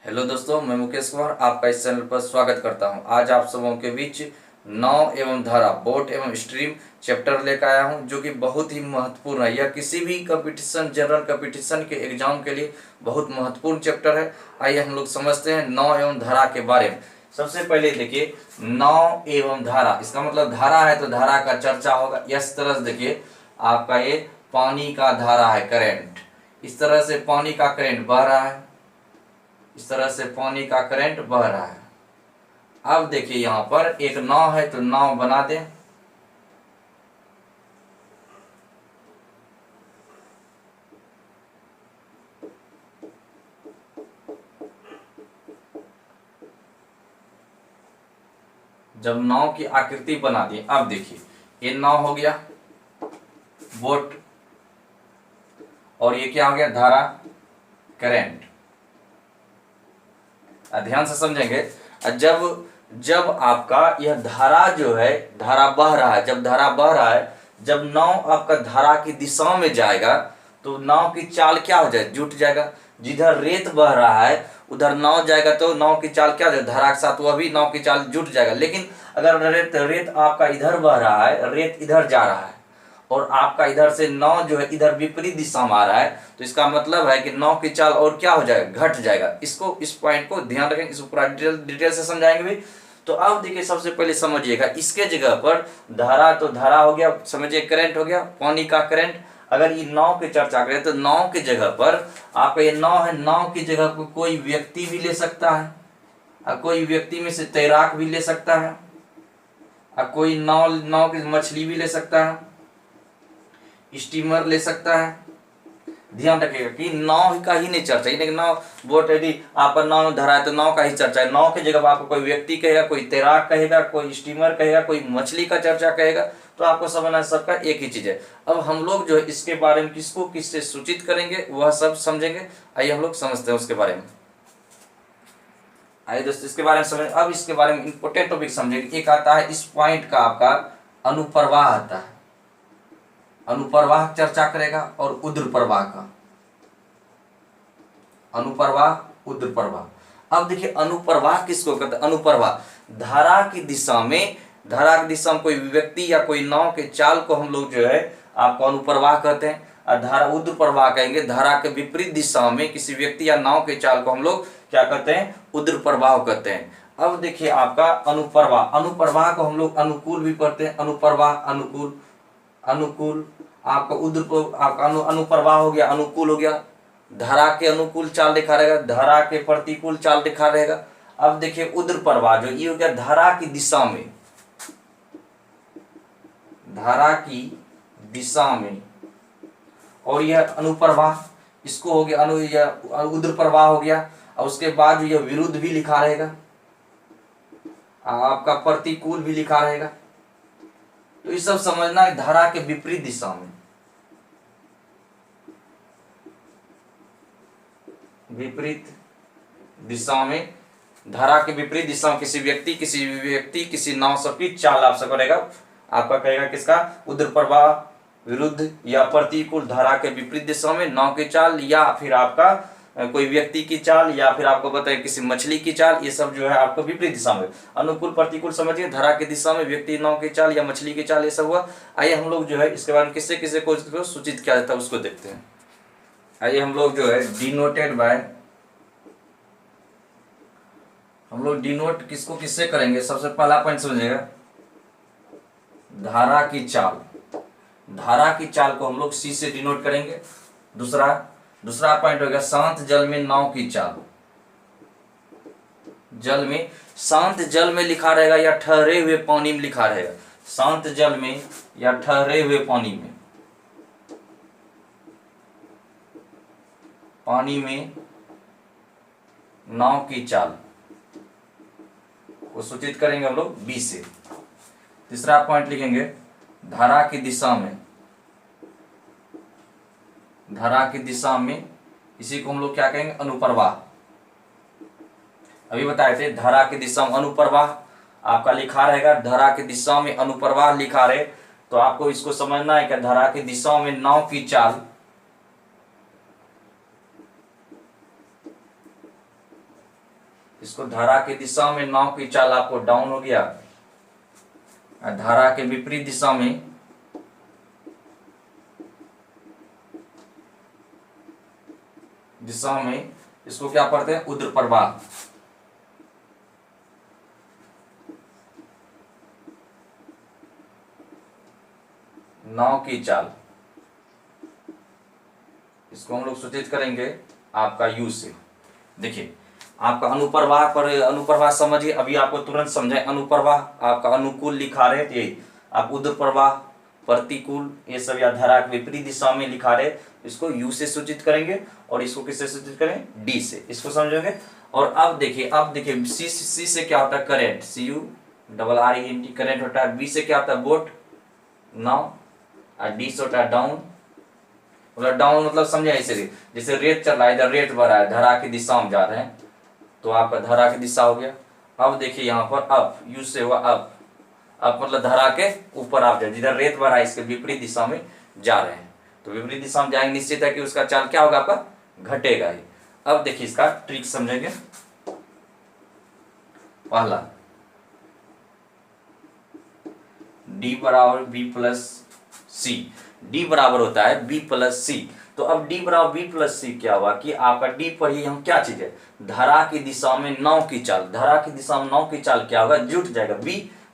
Hello दोस्तों, मैं मुकेश कुमार आपका इस चैनल पर स्वागत करता हूं। आज आप सबों के बीच नाव एवं धारा, बोट एवं स्ट्रीम चैप्टर लेकर आया हूं, जो कि बहुत ही महत्वपूर्ण है। यह किसी भी कंपटीशन, जनरल कंपटीशन के एग्जाम के लिए बहुत महत्वपूर्ण चैप्टर है। आइए हम लोग समझते हैं नाव एवं धारा के बारे में। सबसे पहले देखिए, नाव एवं धारा, इसका मतलब धारा है तो धारा का चर्चा होगा। इस तरह से देखिए, आपका ये पानी का धारा है, करेंट। इस तरह से पानी का करेंट बह रहा है, इस तरह से पानी का करंट बह रहा है। अब देखिए, यहां पर एक नाव है तो नाव बना दें। जब नाव की आकृति बना दी, अब देखिए ये नाव हो गया, बोट, और ये क्या हो गया, धारा, करंट। ध्यान से समझेंगे। जब जब आपका यह धारा जो है, धारा बह रहा है, जब धारा बह रहा है, जब नाव आपका धारा की दिशा में जाएगा तो नाव की चाल क्या हो जाए, जुट जाएगा। जिधर रेत बह रहा है उधर नाव जाएगा तो नाव की चाल क्या हो जाए, धारा के साथ वह भी नाव की चाल जुट जाएगा। लेकिन अगर रेत आपका इधर बह रहा है, रेत इधर जा रहा है और आपका इधर से नाव जो है इधर विपरीत दिशा में आ रहा है, तो इसका मतलब है कि नाव की चाल और क्या हो जाएगा, घट जाएगा। इसको, इस पॉइंट को ध्यान रखें, इसको पूरा डिटेल से समझाएंगे भी। तो अब देखिए, सबसे पहले समझिएगा, इसके जगह पर धारा तो धारा हो गया, समझिए करंट हो गया, पानी का करंट। अगर ये नाव की चर्चा करें तो नाव की जगह पर आपका ये नाव है, नाव की जगह पर कोई व्यक्ति भी ले सकता है, और कोई व्यक्ति में से तैराक भी ले सकता है, और कोई नाव की मछली भी ले सकता है, स्टीमर ले सकता है। ध्यान रखिएगा कि नाव का ही नहीं चर्चा, लेकिन नाव, बोट, यदि आपका नाव धरा है तो नाव का ही चर्चा है। नाव की जगह आपको कोई व्यक्ति कहेगा, कोई तैराक कहेगा, कोई स्टीमर कहेगा, कोई मछली का चर्चा कहेगा, तो आपको समझना सबका एक ही चीज है। अब हम लोग जो है इसके बारे में किसको किससे सूचित करेंगे वह सब समझेंगे। आइए हम लोग समझते हैं उसके बारे में। आइए दोस्तों, इसके बारे में समझ। अब इसके बारे में इंपोर्टेंट टॉपिक समझेंगे। एक आता है इस पॉइंट का आपका अनुप्रवाह आता है, अनुप्रवाह चर्चा करेगा, और उद्र प्रवाह का, अनुप्रवाह, उद्र प्रवाह। अब देखिए, अनुप्रवाह किसको कहते हैं, अनुप्रवाह धारा की दिशा में, धारा की दिशा में कोई व्यक्ति या कोई नाव के चाल को हम लोग जो है आपको अनुप्रवाह कहते हैं। और धारा, उद्र प्रवाह कहेंगे, धारा के विपरीत दिशा में किसी व्यक्ति या नाव के चाल को हम लोग क्या कहते हैं, उद्र प्रवाह कहते हैं। अब देखिए आपका अनुप्रवाह, अनुप्रवाह को हम लोग अनुकूल भी पढ़ते हैं, अनुप्रवाह, अनुकूल, अनुकूल। आपका उद्र, आपका अनुप्रवाह हो गया, अनुकूल हो गया, धारा के अनुकूल चाल दिखा रहेगा, धारा के प्रतिकूल चाल दिखा रहेगा। अब देखिए उद्र प्रवाह जो ये हो गया, धारा की दिशा में, धारा की दिशा में, और यह अनुप्रवाह, इसको हो गया उद्र प्रवाह हो गया। और उसके बाद यह विरुद्ध भी लिखा रहेगा, आपका प्रतिकूल भी लिखा रहेगा। तो ये सब समझना है, धारा के विपरीत दिशा में, विपरीत दिशा में, धारा के विपरीत दिशा में किसी व्यक्ति किसी नाव सबकी चाल आप सब करेगा, आपका कहेगा किसका, उद्र प्रवाह, विरुद्ध या प्रतिकूल, धारा के विपरीत दिशा में नाव की चाल, या फिर आपका कोई व्यक्ति की चाल, या फिर आपको बताए किसी मछली की चाल। ये सब जो है आपको विपरीत दिशा में, अनुकूल प्रतिकूल समझिए, धारा की दिशा में व्यक्ति, नाव की चाल या मछली की चाल, ये सब हुआ। आइए हम लोग जो है इसके बारे में किससे किससे को सूचित किया जाता है उसको देखते हैं। आइए हम लोग जो है डिनोटेड बाय, हम लोग डिनोट किसको किससे करेंगे। सबसे पहला पॉइंट समझिएगा, धारा की चाल, धारा की चाल को हम लोग सी से डिनोट करेंगे। दूसरा पॉइंट हो गया शांत जल में नाव की चाल, जल में, शांत जल में लिखा रहेगा या ठहरे हुए पानी में लिखा रहेगा, शांत जल में या ठहरे हुए पानी में, पानी में नाव की चाल को सूचित करेंगे हम लोग बी से। तीसरा पॉइंट लिखेंगे धारा की दिशा में, धारा की दिशा में, इसी को हम लोग क्या कहेंगे, अनुप्रवाह। अभी बताए थे धारा की दिशा में अनुप्रवाह आपका लिखा रहेगा, धारा की दिशा में अनुप्रवाह लिखा रहे, तो आपको इसको समझना है कि धारा की दिशा में नाव की चाल, इसको धारा की दिशा में नाव की चाल आपको डाउन हो गया, धारा के विपरीत दिशा में इसको क्या पढ़ते हैं, ऊर्ध्व प्रवाह। नाव की चाल, इसको हम लोग सूचित करेंगे आपका यू से। देखिए आपका अनुप्रवाह पर, अनुप्रवाह समझिए, अभी आपको तुरंत समझाए। अनुप्रवाह आपका अनुकूल लिखा रहे थे आप, ऊर्ध्व प्रवाह प्रतिकूल, ये सब या धारा के विपरीत दिशा में लिखा रहे, इसको यू से सूचित करेंगे और इसको किससे सूचित करें, डी से। इसको समझोगे। और अब देखिए सी से क्या होता है, करेंट, CURRENT करेंट होता है। बी से क्या होता है, बोट, नाव, और डी से होता है डाउन। मतलब डाउन मतलब समझे ऐसे, जैसे रेत चल रहा है, इधर रेत बढ़ रहा है, धारा की दिशा में जा रहे हैं, तो आपका धारा की दिशा हो गया। अब देखिए यहाँ पर अप, यू से हुआ अप, अप मतलब धारा के ऊपर आप जाए, जिधर रेत बढ़ा है इसके विपरीत दिशा में जा रहे हैं, तो विपरीत दिशा में जाएंगे, निश्चित है कि उसका चाल क्या होगा, आपका घटेगा ही। अब देखिए इसका ट्रिक समझेंगे। पहला, डी बराबर बी प्लस सी, डी बराबर होता है बी प्लस सी। तो अब डी बराबर बी प्लस सी क्या हुआ कि आपका डी पढ़िए हम क्या चीज है, धारा की दिशा में नाव की चाल, धारा की दिशा में नाव की चाल क्या होगा, जुट जाएगा।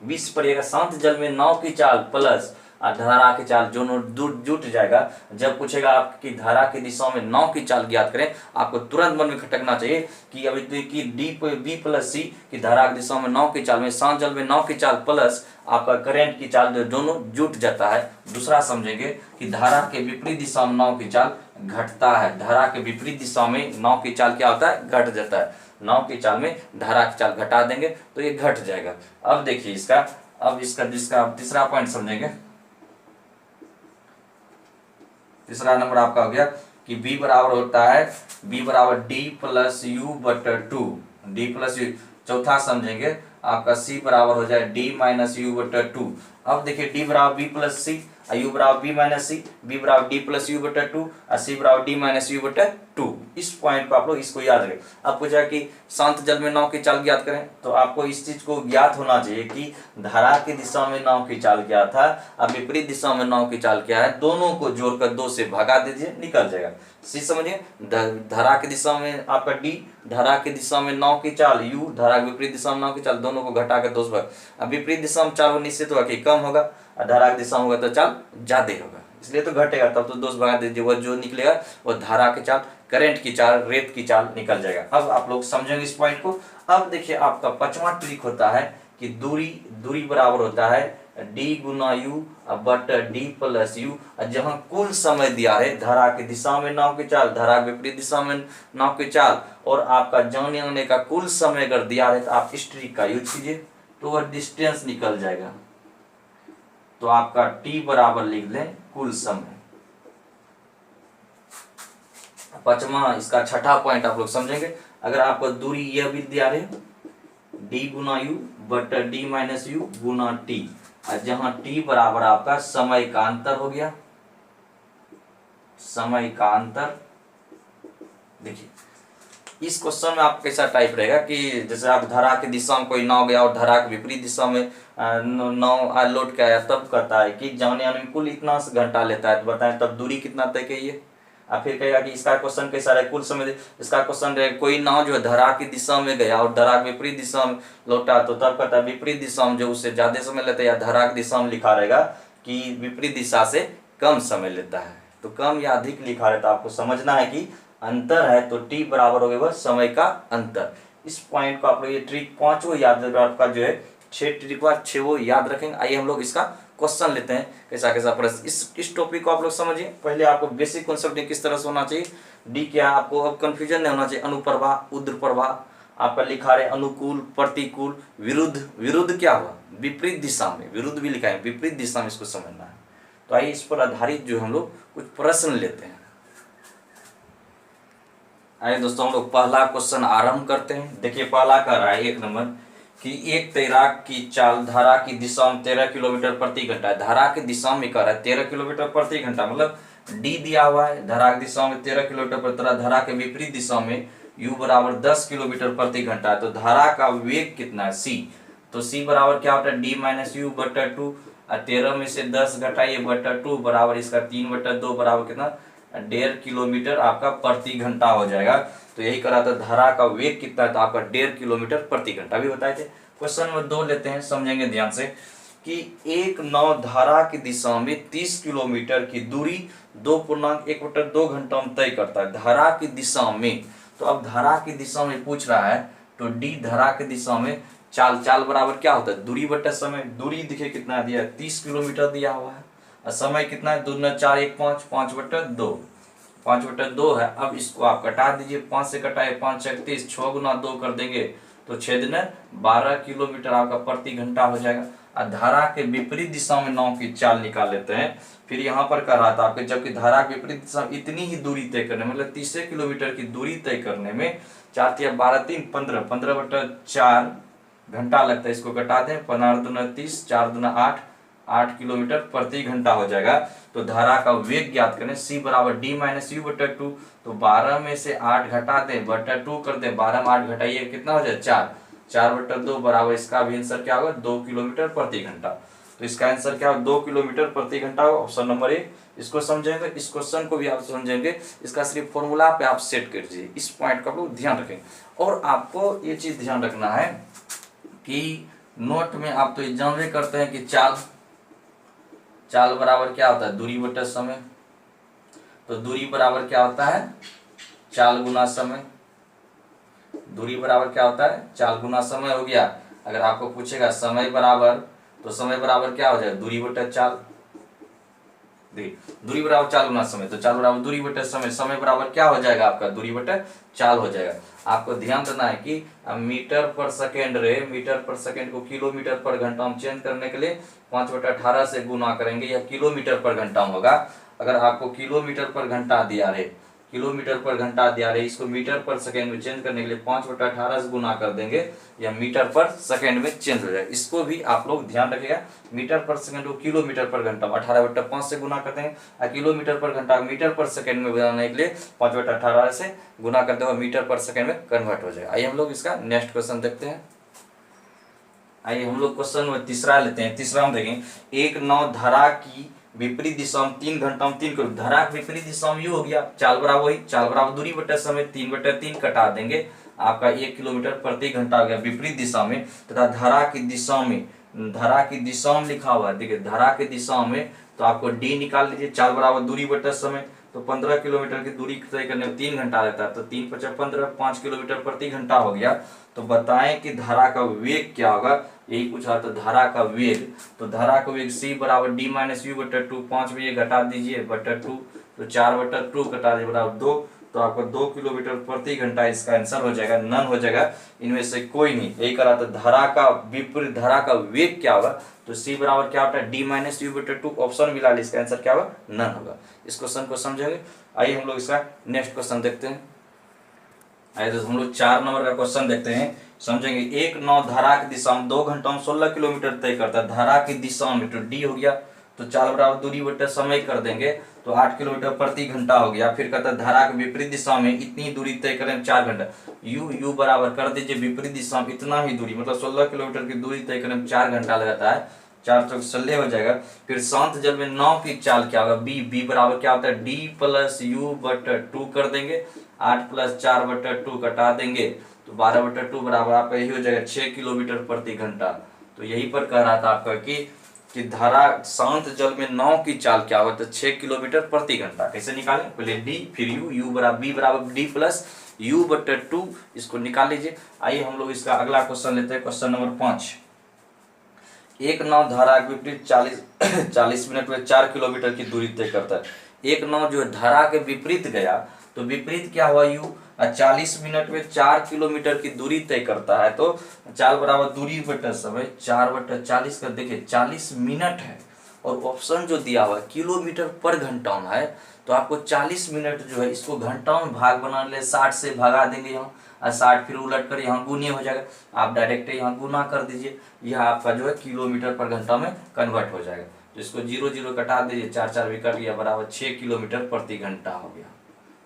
बी से पढ़िएगा, शांत जल में नाव की चाल प्लस धारा की चाल दोनों जुट जाएगा। जब पूछेगा आपकी धारा की दिशा में नाव की चाल ज्ञात करें, आपको तुरंत मन में खटकना चाहिए कि अभी कि डी बी प्लस सी की धारा की दिशा में नाव की चाल में शांत जल में नाव की चाल प्लस आपका करंट की चाल दोनों जुट जाता है। दूसरा समझेंगे कि धारा के विपरीत दिशा में नाव की चाल घटता है, धारा के विपरीत दिशा में नाव की चाल क्या होता है, घट जाता है। नाव की चाल में धारा की चाल घटा देंगे तो ये घट जाएगा। अब देखिए इसका तीसरा पॉइंट समझेंगे। तीसरा नंबर आपका हो गया कि B बराबर होता है, B बराबर डी प्लस यू बटा 2, डी प्लस यू। चौथा समझेंगे आपका C बराबर हो जाए D माइनस यू बटा 2। अब देखिए D बराबर B प्लस सी, U बराबर B माइनस सी, B बराबर D प्लस यू बटा 2 और C बराबर D माइनस यू बटा 2। इस पॉइंट को आप लोग इसको याद रखें। अब पूछा कि शांत जल में नाव की चाल ज्ञात करें, तो आपको इस चीज को ज्ञात होना चाहिए कि धारा की दिशा में नाव की चाल क्या था, अब विपरीत दिशा में नाव की चाल क्या है, दोनों को जोड़कर 2 से भगा दीजिए, निकल जाएगा। सी समझिए, धारा की दिशा में आपका D, धारा की दिशा में नाव की चाल U, धारा के विपरीत दिशा में नाव की चाल, दोनों को घटाकर 2 से भाग। अब विपरीत दिशा में चाल निश्चित होगा कि कम होगा, और धारा की दिशा में होगा तो चाल ज्यादा होगा, इसलिए तो घटेगा। तब तो 2 से भगा दीजिए, वह जो निकलेगा वो धारा की चाल, करंट की चाल, रेत की चाल निकल जाएगा। अब आप लोग समझेंगे इस पॉइंट को। अब देखिए आपका 5वां ट्रिक होता है कि दूरी बराबर होता है D Guna you but D plus you. जहां कुल समय दिया है, धारा की दिशा में नाव की चाल, धारा के विपरीत दिशा में नाव की चाल, और आपका जाने आने का कुल समय अगर दिया है तो आप इस ट्रिक का यूज कीजिए तो वह डिस्टेंस निकल जाएगा। तो आपका टी बराबर लिख लें कुल समय। 5वां इसका 6ठा पॉइंट आप लोग समझेंगे। अगर आपको दूरी यह भी दिया रहे D Guna you but D minus you Guna T, जहां टी बराबर आपका समय का अंतर हो गया, समय का अंतर। देखिए इस क्वेश्चन में आप कैसा टाइप रहेगा कि जैसे आप धारा की दिशा में कोई नाव गया और धारा के विपरीत दिशा में नाव लौट के आया, तब कहता है कि जाने आने में कुल इतना घंटा लेता है, तो बताएं तब दूरी कितना तय की। और फिर कहेगा कि इसका क्वेश्चन कैसा रहे, कुल समय। इसका क्वेश्चन रहे कोई नाव जो धारा की दिशा में गया और धारा के विपरीत दिशा में लौटा, तो तब कहता है विपरीत दिशा में जो उससे ज्यादा समय लेता है, या धारा की दिशा में लिखा रहेगा कि विपरीत दिशा से कम समय लेता है। तो कम या अधिक लिखा रहता है, आपको समझना है कि अंतर है तो टी बराबर हो गया समय का अंतर। इस पॉइंट को आप लोग ये ट्रिक 5 वो याद, आपका जो है 6 ट्रिक 6 वो याद रखेंगे। आइए हम लोग इसका क्वेश्चन लेते हैं कैसा प्रश्न। इस टॉपिक को आप लोग समझिए। पहले आपको बेसिक कॉन्सेप्ट किस तरह से होना चाहिए, डी क्या, आपको अब कंफ्यूजन नहीं होना चाहिए। अनुप्रवाह, ऊर्ध्व प्रवाह आपका लिखा रहे, अनुकूल, प्रतिकूल, विरुद्ध। विरुद्ध क्या हुआ, विपरीत दिशा में, विरुद्ध भी लिखा है, विपरीत दिशा में इसको समझना है। तो आइए इस पर आधारित जो हम लोग कुछ प्रश्न लेते हैं। आइए दोस्तों हम लोग पहला क्वेश्चन आरंभ करते हैं। देखिए पहला कर रहा है 1 नंबर कि एक तैराक की चाल धारा की दिशा में 13 किलोमीटर प्रति घंटा है। धारा की दिशा में कर रहा है 13 किलोमीटर प्रति घंटा, मतलब डी दिया हुआ है, धारा की दिशा में 13 किलोमीटर प्रति, धारा के विपरीत दिशा में u बराबर 10 किलोमीटर प्रति घंटा है, तो धारा का वेग कितना है c, तो c बराबर क्या होता है d माइनस यू बटा 2, 13 में से 10 घटाइए बटा 2 बराबर इसका 3/2 बराबर कितना 1.5 किलोमीटर आपका प्रति घंटा हो जाएगा। तो यही करा था धारा का वेग कितना है, तो आपका 1.5 किलोमीटर प्रति घंटा भी बताए थे। क्वेश्चन नंबर 2 लेते हैं, समझेंगे ध्यान से कि एक नाव धारा की दिशा में 30 किलोमीटर की दूरी 2.1/2 घंटा में तय करता है धारा की दिशा में। तो अब धारा की दिशा में पूछ रहा है, तो डी धारा की दिशा में चाल बराबर क्या होता है दूरी बटा समय। दूरी देखिए कितना दिया है 30 किलोमीटर दिया हुआ है, और समय कितना है 2 × 4 = 5, 5/2, 5/2 है। अब इसको आप कटा दीजिए, 5 से कटाए 5 × 30, 6 × 2 कर देंगे तो छेद 12 किलोमीटर आपका प्रति घंटा हो जाएगा। और धारा के विपरीत दिशा में नाव की चाल निकाल लेते हैं। फिर यहाँ पर कर रहा था आपके, जबकि धारा के विपरीत दिशा में इतनी ही दूरी तय करने मतलब 30 किलोमीटर की दूरी तय करने में 4 × 12 = 3, 15, 15/4 घंटा लगता है। इसको घटा दें, 15 दूना 30, 4 दूना 8, 8 किलोमीटर प्रति घंटा हो जाएगा। तो धारा का वेग ज्ञात करें, c बराबर d माइनस यू बटा 2, तो 12 में से 8 घटा दें बटा 2 कर दें, 12 में 8 घटाइए कितना हो जाए 4, 4/2 बराबर इसका भी आंसर क्या होगा 2 किलोमीटर प्रति घंटा। तो इसका आंसर क्या होगा 2 किलोमीटर प्रति घंटा होगा, ऑप्शन नंबर ए। इसको समझेंगे, इस क्वेश्चन को भी आप समझेंगे, इसका सिर्फ फॉर्मूला पे आप सेट कर दीजिए, इस पॉइंट का आप लोग ध्यान रखें। और आपको ये चीज ध्यान रखना है कि नोट में आप तो एग्जाम में करते हैं कि चाल बराबर क्या होता है दूरी बटा समय। तो दूरी बराबर क्या होता है चाल गुना समय। दूरी बराबर क्या होता है चाल गुना समय हो गया। अगर आपको पूछेगा समय बराबर, तो समय बराबर क्या हो जाएगा दूरी बटा चाल। दूरी बराबर चाल गुना समय, तो चाल बराबर दूरी बटा समय, समय बराबर क्या हो जाएगा आपका दूरी बटा चाल हो जाएगा। आपको ध्यान देना है कि मीटर पर सेकेंड मीटर पर सेकेंड को किलोमीटर पर घंटा में चेंज करने के लिए 5/18 से गुना करेंगे, या किलोमीटर पर घंटा में होगा। अगर आपको किलोमीटर पर घंटा दिया रहे, किलोमीटर पर घंटा दिया रहे, इसको मीटर पर सेकेंड में चेंज करने के लिए 5/18 से गुना कर देंगे, या मीटर पर सेकेंड में चेंज हो जाएगा। इसको भी आप लोग ध्यान रखिएगा, मीटर पर सेकेंड को किलोमीटर पर घंटा 18/5 से गुना कर देंगे, और किलोमीटर पर घंटा मीटर पर सेकेंड में बनाने के लिए 5/18 से गुना करते हुए मीटर पर सेकेंड में कन्वर्ट हो जाएगा। आइए हम लोग इसका नेक्स्ट क्वेश्चन देखते हैं। आइए हम लोग क्वेश्चन में तीसरा लेते हैं। तीसरा हम देखें, एक नाव धारा की विपरीत दिशा में 3 घंटा में 3 किलोमीटर, धारा की विपरीत दिशा में यू हो गया, चाल बराबर वही, चाल बराबर दूरी बटा समय, 3/3 कटा देंगे, आपका 1 किलोमीटर प्रति घंटा हो गया विपरीत दिशा में। तथा धारा की दिशा में लिखा हुआ है, देखिए धारा की दिशा में, तो आपको डी निकाल लीजिए, चाल बराबर दूरी बटा समय, तो 15 किलोमीटर की दूरी तय करने में 3 घंटा लगता है, तो 3 × 5 = 15, 5 किलोमीटर प्रति घंटा हो गया। तो बताएं कि धारा का वेग क्या होगा, यही पूछा। तो धारा का वेग, तो धारा का वेग c बराबर d माइनस यू बटा 2, 5 में ये घटा दीजिए बटा 2, तो 4/2 कटा दीजिए बराबर 2, तो आपको 2 किलोमीटर प्रति घंटा इसका आंसर हो जाएगा, नन हो जाएगा, इनमें से कोई नहीं। यही करा। तो धारा का विपरीत धारा का वेग क्या होगा, तो c बराबर क्या होता है d माइनस यू बटा 2, ऑप्शन मिला ली, इसका आंसर क्या होगा नन होगा। इस क्वेश्चन को समझेंगे। आइए हम लोग इसका नेक्स्ट क्वेश्चन देखते हैं। आइए तो हम लोग 4 नंबर का क्वेश्चन देखते हैं, समझेंगे। एक नाव धारा की दिशा में 2 घंटों में 16 किलोमीटर तय करता है, धारा की दिशा में, तो डी हो गया, तो चाल बराबर दूरी बटे समय कर देंगे, तो 8 किलोमीटर प्रति घंटा हो गया। फिर कहता है धारा के विपरीत दिशा में इतनी दूरी तय करें 4 घंटा, यू बराबर कर दीजिए विपरीत दिशा में इतना ही दूरी, मतलब 16 किलोमीटर की दूरी तय करने में 4 घंटा लगता है, 4 चौक 16 हो जाएगा। फिर शांत जल में नाव की चाल क्या होगा, बी बराबर क्या होता है डी प्लस यू बटा 2 कर देंगे, 8 + 4/2 कटा देंगे, तो 12/2 बराबर आपका यही हो जाएगा 6 किलोमीटर प्रति घंटा। तो यही पर कह रहा था आपका कि धारा शांत जल में नाव की चाल क्या होगा, तो 6 किलोमीटर प्रति घंटा। कैसे निकालें, पहले डी फिर यू बराबर बी बराबर डी प्लस यू बटे 2, इसको निकाल लीजिए। आइए हम लोग इसका अगला क्वेश्चन लेते हैं, क्वेश्चन नंबर 5। एक नाव धारा के विपरीत 40 मिनट में 4 किलोमीटर की दूरी तय करता है। एक नाव जो धारा के विपरीत गया, तो विपरीत क्या हुआ यू, 40 मिनट में 4 किलोमीटर की दूरी तय करता है, तो चाल बराबर दूरी बटे समय, 4/40 कर, देखिए 40 मिनट है, और ऑप्शन जो दिया हुआ है किलोमीटर पर घंटा में है, तो आपको 40 मिनट जो है इसको घंटा में भाग बनाने के लिए 60 से भगा देंगे यहाँ, और 60 फिर उलट कर यहाँ गुने हो जाएगा, आप डायरेक्ट यहाँ गुना कर दीजिए, यह आपका जो है किलोमीटर पर घंटा में कन्वर्ट हो जाएगा। तो इसको 0 0 कटा दीजिए, 4 4 भी कट गया, बराबर 6 किलोमीटर प्रति घंटा हो गया।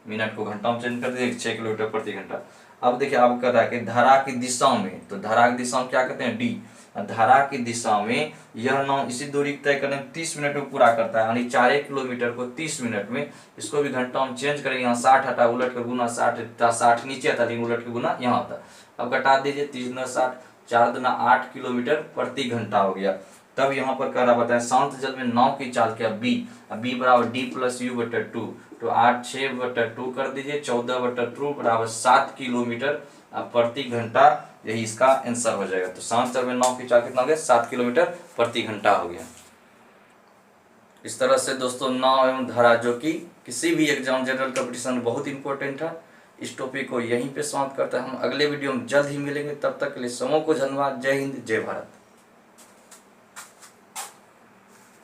मिनट को घंटा में चेंज कर दीजिए 6 किलोमीटर प्रति घंटा। अब देखिए आपको कह रहा है कि धारा की दिशा में, तो धारा की दिशा में क्या कहते हैं डी। धारा की दिशा में यह नाव इसी दूरी तय करने में 30 मिनट में पूरा करता है, यानी 4 किलोमीटर को 30 मिनट में। इसको भी घंटा में चेंज करेंगे, यहाँ 60 हटा, उलट कर गुना 60 नीचे आता, लेकिन उलट के गुना यहाँ आता। अब घटा दीजिए 30 गुना 60, 4 दुना 8 किलोमीटर प्रति घंटा हो गया। तब यहाँ पर कह रहा बताया शांत जल में नाव की चाल क्या बी, बी बराबर डी प्लस यू बटा 2, तो 8 6 बटा 2 कर दीजिए, 14 बटा 2 बराबर 7 किलोमीटर प्रति घंटा। यही इसका आंसर हो जाएगा। तो शांत जल में नाव की चाल कितना हो गया, 7 किलोमीटर प्रति घंटा हो गया। इस तरह से दोस्तों नाव एवं धारा, जो कि किसी भी एग्जाम जनरल कंपटीशन में बहुत इंपॉर्टेंट है, इस टॉपिक को यहीं पे समाप्त करते हैं। हम अगले वीडियो में जल्द ही मिलेंगे, तब तक के लिए समूह को धन्यवाद। जय हिंद, जय भारत।